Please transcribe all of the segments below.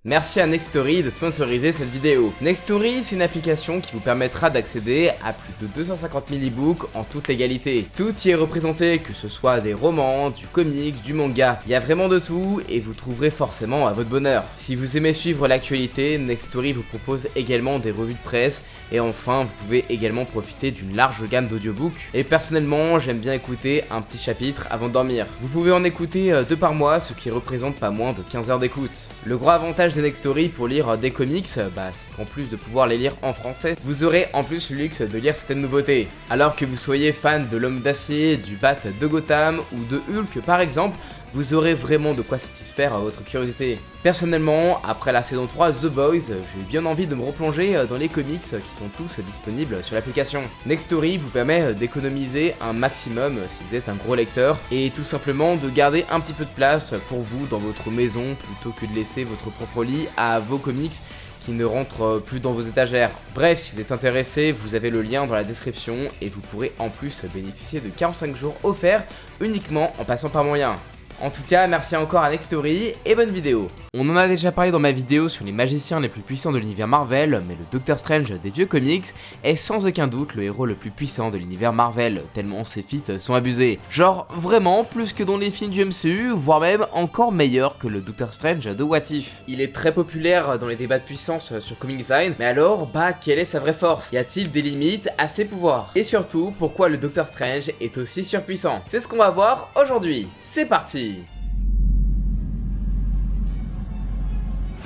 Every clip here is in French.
Merci à Nextory de sponsoriser cette vidéo. Nextory, c'est une application qui vous permettra d'accéder à plus de 250 000 e-books en toute légalité. Tout y est représenté, que ce soit des romans, du comics, du manga. Il y a vraiment de tout et vous trouverez forcément à votre bonheur. Si vous aimez suivre l'actualité, Nextory vous propose également des revues de presse et enfin vous pouvez également profiter d'une large gamme d'audiobooks. Et personnellement, j'aime bien écouter un petit chapitre avant de dormir. Vous pouvez en écouter 2 par mois, ce qui représente pas moins de 15 heures d'écoute. Le gros avantage de Nextory pour lire des comics, c'est qu'en plus de pouvoir les lire en français, vous aurez en plus le luxe de lire certaines nouveautés. Alors que vous soyez fan de l'Homme d'Acier, du Bat de Gotham ou de Hulk par exemple, vous aurez vraiment de quoi satisfaire votre curiosité. Personnellement, après la saison 3 The Boys, j'ai bien envie de me replonger dans les comics qui sont tous disponibles sur l'application. Nextory vous permet d'économiser un maximum si vous êtes un gros lecteur et tout simplement de garder un petit peu de place pour vous dans votre maison plutôt que de laisser votre propre lit à vos comics qui ne rentrent plus dans vos étagères. Bref, si vous êtes intéressé, vous avez le lien dans la description et vous pourrez en plus bénéficier de 45 jours offerts uniquement en passant par mon lien. En tout cas, merci encore à Nextory et bonne vidéo. On en a déjà parlé dans ma vidéo sur les magiciens les plus puissants de l'univers Marvel, mais le Doctor Strange des vieux comics est sans aucun doute le héros le plus puissant de l'univers Marvel, tellement ses feats sont abusés. Genre vraiment plus que dans les films du MCU, voire même encore meilleur que le Doctor Strange de What If. Il est très populaire dans les débats de puissance sur Comic Vine, mais alors, quelle est sa vraie force? Y a-t-il des limites à ses pouvoirs? Et surtout, pourquoi le Doctor Strange est aussi surpuissant? C'est ce qu'on va voir aujourd'hui. C'est parti!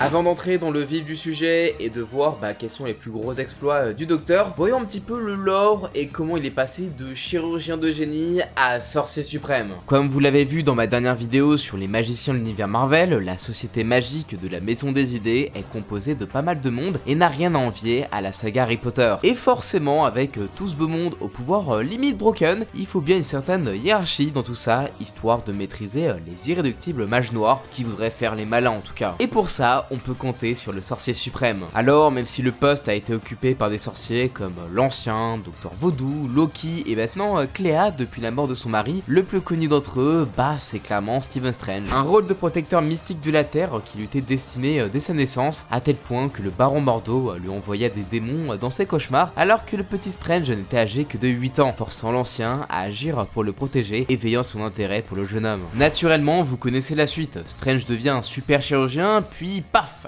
Avant d'entrer dans le vif du sujet et de voir quels sont les plus gros exploits du docteur, voyons un petit peu le lore et comment il est passé de chirurgien de génie à sorcier suprême. Comme vous l'avez vu dans ma dernière vidéo sur les magiciens de l'univers Marvel, la société magique de la Maison des Idées est composée de pas mal de monde et n'a rien à envier à la saga Harry Potter. Et forcément, avec tout ce beau monde au pouvoir limite broken, il faut bien une certaine hiérarchie dans tout ça, histoire de maîtriser les irréductibles mages noirs qui voudraient faire les malins en tout cas. Et pour ça, on peut compter sur le sorcier suprême. Alors, même si le poste a été occupé par des sorciers comme l'Ancien, Docteur Vaudou, Loki et maintenant Cléa depuis la mort de son mari, le plus connu d'entre eux, c'est clairement Stephen Strange. Un rôle de protecteur mystique de la Terre qui lui était destiné dès sa naissance, à tel point que le baron Mordo lui envoya des démons dans ses cauchemars alors que le petit Strange n'était âgé que de 8 ans, forçant l'Ancien à agir pour le protéger et veillant son intérêt pour le jeune homme. Naturellement, vous connaissez la suite, Strange devient un super chirurgien, puis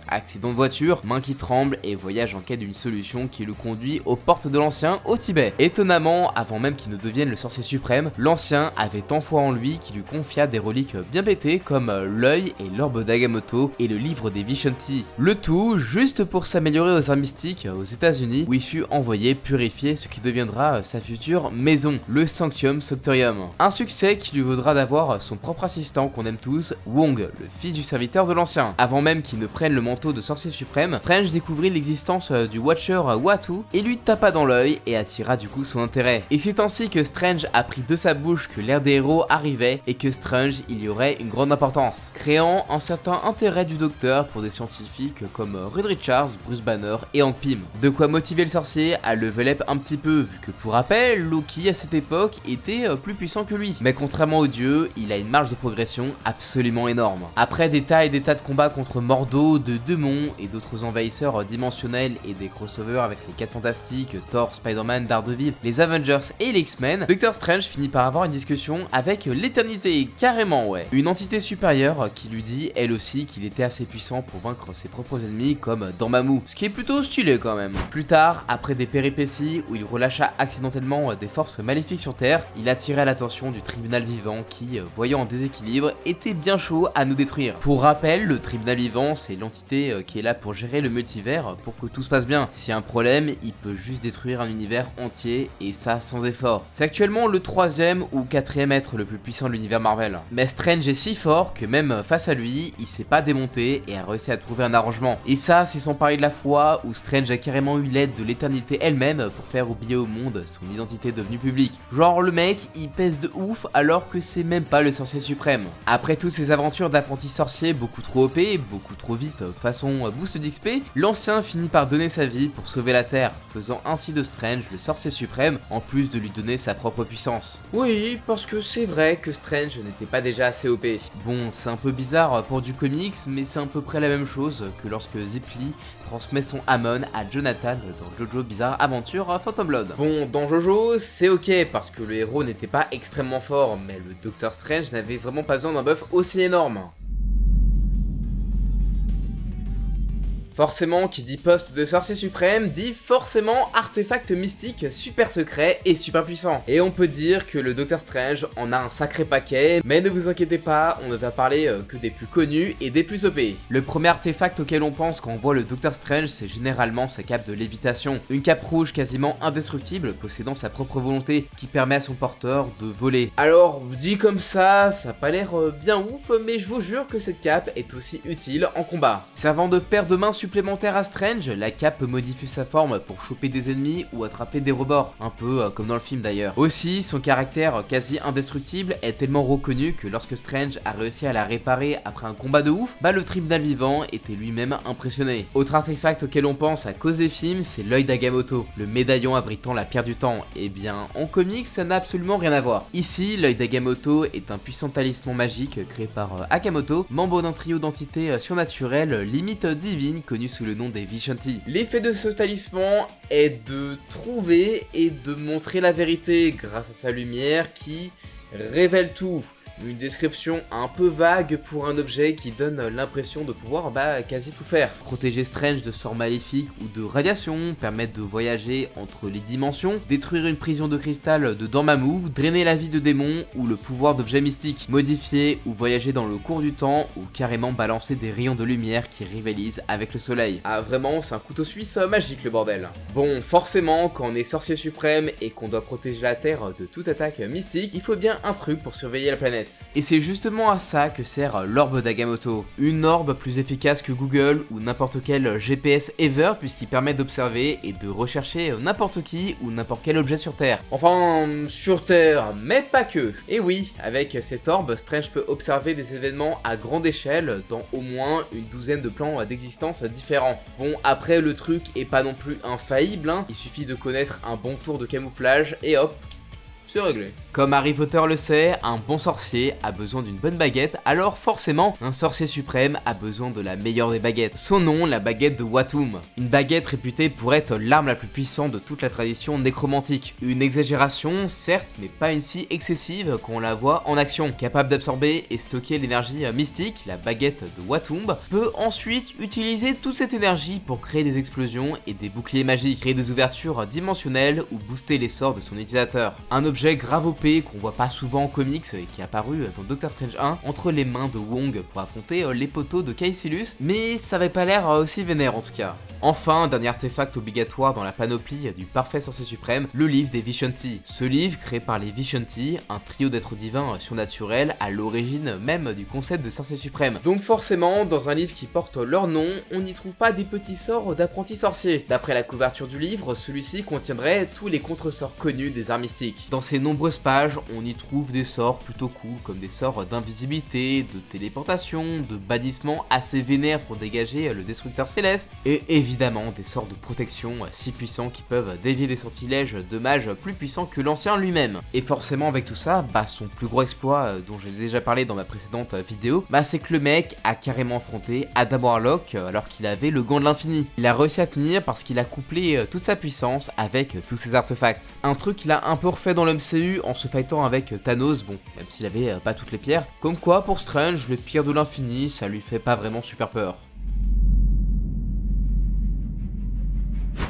accident de voiture, main qui tremble et voyage en quête d'une solution qui le conduit aux portes de l'Ancien au Tibet. Étonnamment, avant même qu'il ne devienne le sorcier suprême, l'Ancien avait tant foi en lui qu'il lui confia des reliques bien pétées comme l'œil et l'orbe d'Agamotto et le livre des Vishanti. Le tout juste pour s'améliorer aux arts mystiques aux États-Unis où il fut envoyé purifier ce qui deviendra sa future maison, le Sanctum Sanctorium. Un succès qui lui vaudra d'avoir son propre assistant qu'on aime tous, Wong, le fils du serviteur de l'Ancien. Avant même qu'il ne prenne le manteau de sorcier suprême, Strange découvrit l'existence du Watcher Watu et lui tapa dans l'œil et attira du coup son intérêt. Et c'est ainsi que Strange apprit de sa bouche que l'ère des héros arrivait et que Strange il y aurait une grande importance, créant un certain intérêt du docteur pour des scientifiques comme Reed Richards, Bruce Banner et Hank Pym. De quoi motiver le sorcier à level up un petit peu, vu que pour rappel, Loki à cette époque était plus puissant que lui. Mais contrairement aux dieux, il a une marge de progression absolument énorme. Après des tas et des tas de combats contre Mordo, de démons et d'autres envahisseurs dimensionnels et des crossovers avec les 4 Fantastiques, Thor, Spider-Man, Daredevil, les Avengers et les X-Men, Doctor Strange finit par avoir une discussion avec l'éternité, carrément ouais. Une entité supérieure qui lui dit elle aussi qu'il était assez puissant pour vaincre ses propres ennemis comme Dormammu, ce qui est plutôt stylé quand même. Plus tard, après des péripéties où il relâcha accidentellement des forces maléfiques sur Terre, il attirait l'attention du tribunal vivant qui, voyant en déséquilibre, était bien chaud à nous détruire. Pour rappel, le tribunal vivant c'est l'entité qui est là pour gérer le multivers pour que tout se passe bien. S'il y a un problème, il peut juste détruire un univers entier et ça sans effort. C'est actuellement le 3e ou 4e être le plus puissant de l'univers Marvel. Mais Strange est si fort que même face à lui, il s'est pas démonté et a réussi à trouver un arrangement. Et ça, c'est sans parler de la foi où Strange a carrément eu l'aide de l'éternité elle-même pour faire oublier au monde son identité devenue publique. Genre le mec, il pèse de ouf alors que c'est même pas le sorcier suprême. Après toutes ces aventures d'apprenti sorcier beaucoup trop OP, beaucoup trop vite façon boost d'XP, l'ancien finit par donner sa vie pour sauver la Terre, faisant ainsi de Strange le sorcier suprême, en plus de lui donner sa propre puissance. Oui, parce que c'est vrai que Strange n'était pas déjà assez OP. Bon, c'est un peu bizarre pour du comics, mais c'est à peu près la même chose que lorsque Zipli transmet son Hamon à Jonathan dans Jojo Bizarre Aventure Phantom Blood. Bon, dans Jojo, c'est ok parce que le héros n'était pas extrêmement fort, mais le Docteur Strange n'avait vraiment pas besoin d'un buff aussi énorme. Forcément, qui dit poste de sorcier suprême, dit forcément artefact mystique super secret et super puissant. Et on peut dire que le Docteur Strange en a un sacré paquet, mais ne vous inquiétez pas, on ne va parler que des plus connus et des plus OP. Le premier artefact auquel on pense quand on voit le Docteur Strange, c'est généralement sa cape de lévitation. Une cape rouge quasiment indestructible, possédant sa propre volonté, qui permet à son porteur de voler. Alors, dit comme ça a pas l'air bien ouf, mais je vous jure que cette cape est aussi utile en combat. Servant de paire de mains supplémentaire à Strange, la cape peut modifier sa forme pour choper des ennemis ou attraper des rebords, un peu comme dans le film d'ailleurs. Aussi, son caractère quasi indestructible est tellement reconnu que lorsque Strange a réussi à la réparer après un combat de ouf, le tribunal vivant était lui-même impressionné. Autre artefact auquel on pense à cause des films, c'est l'œil d'Agamotto, le médaillon abritant la pierre du temps. Eh bien, en comics, ça n'a absolument rien à voir. Ici, l'œil d'Agamotto est un puissant talisman magique créé par Akamoto, membre d'un trio d'entités surnaturelles limite divines connu sous le nom des Vishanti. L'effet de ce talisman est de trouver et de montrer la vérité grâce à sa lumière qui révèle tout. Une description un peu vague pour un objet qui donne l'impression de pouvoir quasi tout faire. Protéger Strange de sorts maléfiques ou de radiation, permettre de voyager entre les dimensions, détruire une prison de cristal de Dormammu, drainer la vie de démons ou le pouvoir d'objets mystiques, modifier ou voyager dans le cours du temps ou carrément balancer des rayons de lumière qui rivalisent avec le soleil. Ah vraiment, c'est un couteau suisse magique le bordel. Bon, forcément, quand on est sorcier suprême et qu'on doit protéger la Terre de toute attaque mystique, il faut bien un truc pour surveiller la planète. Et c'est justement à ça que sert l'orbe d'Agamotto. Une orbe plus efficace que Google ou n'importe quel GPS ever puisqu'il permet d'observer et de rechercher n'importe qui ou n'importe quel objet sur Terre. Enfin, sur Terre, mais pas que. Et oui, avec cette orbe, Strange peut observer des événements à grande échelle dans au moins une douzaine de plans d'existence différents. Bon, après le truc est pas non plus infaillible, il suffit de connaître un bon tour de camouflage et hop, c'est réglé. Comme Harry Potter le sait, un bon sorcier a besoin d'une bonne baguette, alors forcément, un sorcier suprême a besoin de la meilleure des baguettes. Son nom, la baguette de Watum. Une baguette réputée pour être l'arme la plus puissante de toute la tradition nécromantique. Une exagération, certes, mais pas une si excessive qu'on la voit en action. Capable d'absorber et stocker l'énergie mystique, la baguette de Watum peut ensuite utiliser toute cette énergie pour créer des explosions et des boucliers magiques, créer des ouvertures dimensionnelles ou booster les sorts de son utilisateur. Un objet grave OP qu'on voit pas souvent en comics et qui est apparu dans Doctor Strange 1 entre les mains de Wong pour affronter les poteaux de Caecilius, mais ça avait pas l'air aussi vénère en tout cas. Enfin, dernier artefact obligatoire dans la panoplie du parfait sorcier suprême, le livre des Vishanti. Ce livre, créé par les Vishanti, un trio d'êtres divins surnaturels à l'origine même du concept de sorcier suprême. Donc forcément, dans un livre qui porte leur nom, on n'y trouve pas des petits sorts d'apprentis sorciers. D'après la couverture du livre, celui-ci contiendrait tous les contre-sorts connus des arts mystiques. Dans ces nombreuses pages, on y trouve des sorts plutôt cool comme des sorts d'invisibilité, de téléportation, de bannissement assez vénères pour dégager le destructeur céleste, et évidemment des sorts de protection si puissants qui peuvent dévier des sortilèges de mages plus puissants que l'ancien lui-même. Et forcément avec tout ça, son plus gros exploit dont j'ai déjà parlé dans ma précédente vidéo, c'est que le mec a carrément affronté Adam Warlock alors qu'il avait le gant de l'infini. Il a réussi à tenir parce qu'il a couplé toute sa puissance avec tous ses artefacts. Un truc qu'il a un peu refait dans le MCU en se fightant avec Thanos, bon, même s'il avait pas toutes les pierres. Comme quoi, pour Strange, les pierres de l'infini, ça lui fait pas vraiment super peur.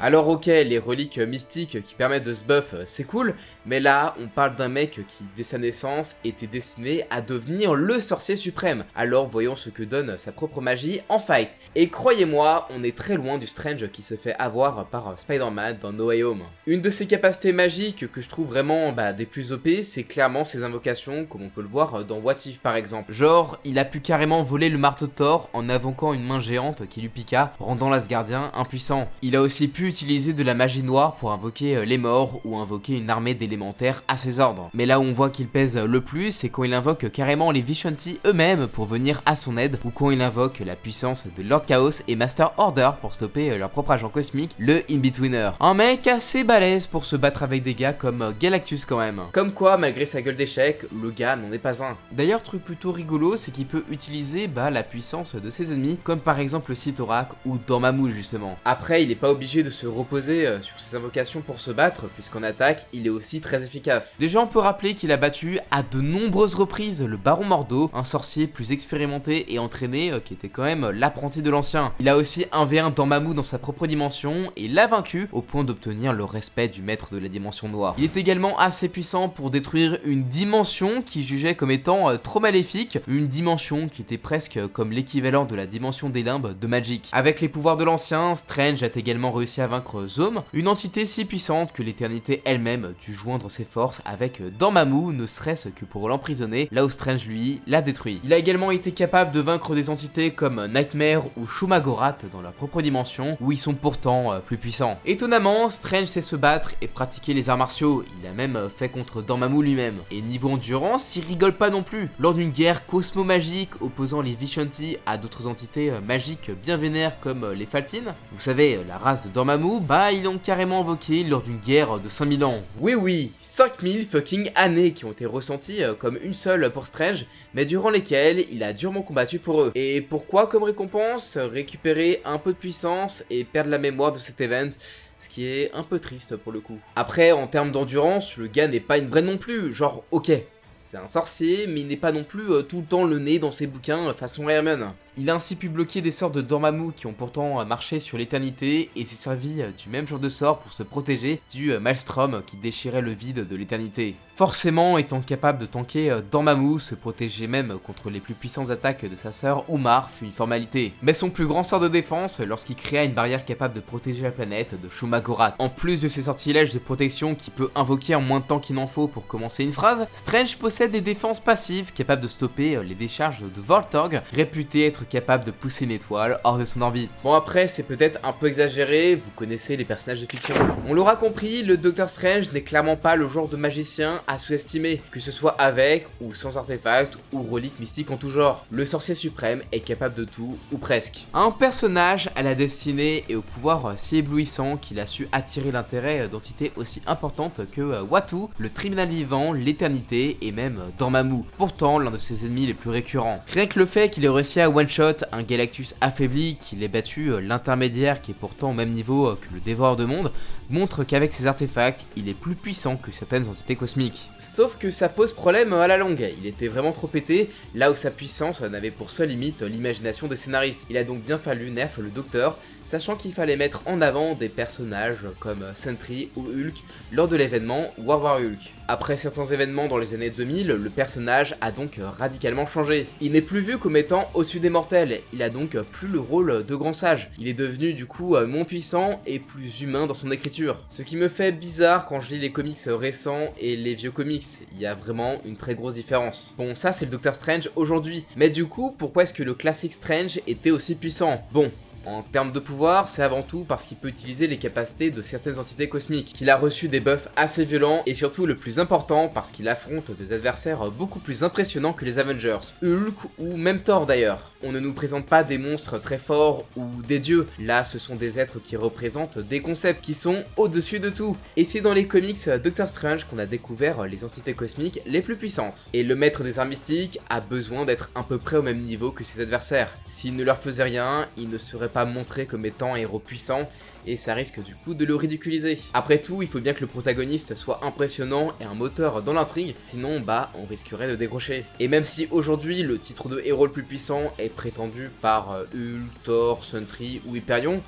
Alors ok, les reliques mystiques qui permettent de se buff, c'est cool, mais là, on parle d'un mec qui, dès sa naissance, était destiné à devenir le sorcier suprême. Alors voyons ce que donne sa propre magie en fight. Et croyez-moi, on est très loin du Strange qui se fait avoir par Spider-Man dans No Way Home. Une de ses capacités magiques que je trouve vraiment des plus OP, c'est clairement ses invocations, comme on peut le voir dans What If par exemple. Genre, il a pu carrément voler le marteau de Thor en invoquant une main géante qui lui piqua, rendant l'Asgardien impuissant. Il a aussi pu utiliser de la magie noire pour invoquer les morts ou invoquer une armée d'élémentaires à ses ordres. Mais là où on voit qu'il pèse le plus, c'est quand il invoque carrément les Vishanti eux-mêmes pour venir à son aide, ou quand il invoque la puissance de Lord Chaos et Master Order pour stopper leur propre agent cosmique, le In-Betweener. Un mec assez balèze pour se battre avec des gars comme Galactus quand même. Comme quoi, malgré sa gueule d'échec, le gars n'en est pas un. D'ailleurs, truc plutôt rigolo, c'est qu'il peut utiliser la puissance de ses ennemis, comme par exemple le Sith-Aurak ou Dormammu justement. Après, il n'est pas obligé de se reposer sur ses invocations pour se battre, puisqu'en attaque, il est aussi très efficace. Déjà, on peut rappeler qu'il a battu à de nombreuses reprises le Baron Mordo, un sorcier plus expérimenté et entraîné qui était quand même l'apprenti de l'ancien. Il a aussi 1v1 Dormammu dans sa propre dimension et l'a vaincu au point d'obtenir le respect du maître de la dimension noire. Il est également assez puissant pour détruire une dimension qu'il jugeait comme étant trop maléfique, une dimension qui était presque comme l'équivalent de la dimension des limbes de Magic. Avec les pouvoirs de l'ancien, Strange a également réussi à vaincre Zome, une entité si puissante que l'éternité elle-même dut joindre ses forces avec Dormammu, ne serait-ce que pour l'emprisonner, là où Strange lui l'a détruit. Il a également été capable de vaincre des entités comme Nightmare ou Shumagorath dans leur propre dimension, où ils sont pourtant plus puissants. Étonnamment, Strange sait se battre et pratiquer les arts martiaux, il a même fait contre Dormammu lui-même. Et niveau endurance, il rigole pas non plus. Lors d'une guerre cosmo-magique opposant les Vishanti à d'autres entités magiques bien vénères comme les Faltines, vous savez, la race de Dormammu, ils l'ont carrément invoqué lors d'une guerre de 5000 ans. Oui, 5000 fucking années qui ont été ressenties comme une seule pour Strange, mais durant lesquelles il a durement combattu pour eux. Et pourquoi comme récompense? Récupérer un peu de puissance et perdre la mémoire de cet event, ce qui est un peu triste pour le coup. Après, en termes d'endurance, le gars n'est pas une braine non plus, genre ok. C'est un sorcier, mais il n'est pas non plus tout le temps le nez dans ses bouquins façon Iron. Il a ainsi pu bloquer des sorts de Dormammu qui ont pourtant marché sur l'éternité et s'est servi du même genre de sort pour se protéger du Maelstrom qui déchirait le vide de l'éternité. Forcément, étant capable de tanker Dormammu, se protéger même contre les plus puissantes attaques de sa sœur Umar fut une formalité. Mais son plus grand sort de défense lorsqu'il créa une barrière capable de protéger la planète de Shumagorath. En plus de ses sortilèges de protection qu'il peut invoquer en moins de temps qu'il n'en faut pour commencer une phrase, Strange possède des défenses passives capables de stopper les décharges de Voltorg, réputé être capable de pousser une étoile hors de son orbite. Bon après, c'est peut-être un peu exagéré, vous connaissez les personnages de fiction. On l'aura compris, le Docteur Strange n'est clairement pas le genre de magicien à sous-estimer, que ce soit avec ou sans artefact ou relique mystique en tout genre. Le sorcier suprême est capable de tout, ou presque. Un personnage à la destinée et au pouvoir si éblouissant qu'il a su attirer l'intérêt d'entités aussi importantes que Uatu, le tribunal vivant, l'éternité et même Dormammu, pourtant l'un de ses ennemis les plus récurrents. Rien que le fait qu'il ait réussi à one-shot un Galactus affaibli, qu'il ait battu l'intermédiaire qui est pourtant au même niveau que le dévoreur de monde, montre qu'avec ses artefacts, il est plus puissant que certaines entités cosmiques. Sauf que ça pose problème à la longue, il était vraiment trop pété, là où sa puissance n'avait pour seule limite l'imagination des scénaristes. Il a donc bien fallu nerf le Docteur, sachant qu'il fallait mettre en avant des personnages comme Sentry ou Hulk lors de l'événement War Hulk. Après certains événements dans les années 2000, le personnage a donc radicalement changé. Il n'est plus vu comme étant au-dessus des mortels, il a donc plus le rôle de grand sage. Il est devenu du coup moins puissant et plus humain dans son écriture. Ce qui me fait bizarre quand je lis les comics récents et les vieux comics, il y a vraiment une très grosse différence. Bon, ça c'est le Docteur Strange aujourd'hui, mais du coup, pourquoi est-ce que le classique Strange était aussi puissant? Bon, en termes de pouvoir, c'est avant tout parce qu'il peut utiliser les capacités de certaines entités cosmiques, qu'il a reçu des buffs assez violents et surtout le plus important parce qu'il affronte des adversaires beaucoup plus impressionnants que les Avengers, Hulk ou même Thor d'ailleurs. On ne nous présente pas des monstres très forts ou des dieux, là ce sont des êtres qui représentent des concepts qui sont au-dessus de tout. Et c'est dans les comics Doctor Strange qu'on a découvert les entités cosmiques les plus puissantes. Et le maître des arts mystiques a besoin d'être à peu près au même niveau que ses adversaires. S'il ne leur faisait rien, il ne serait pas montré comme étant un héros puissant et ça risque du coup de le ridiculiser. Après tout, il faut bien que le protagoniste soit impressionnant et un moteur dans l'intrigue, sinon on risquerait de décrocher. Et même si aujourd'hui le titre de héros le plus puissant est prétendu par Hulk, Thor, Sentry ou Hyperion,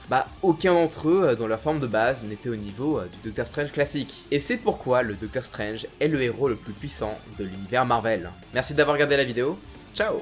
aucun d'entre eux dans leur forme de base n'était au niveau du Doctor Strange classique. Et c'est pourquoi le Doctor Strange est le héros le plus puissant de l'univers Marvel. Merci d'avoir regardé la vidéo, ciao.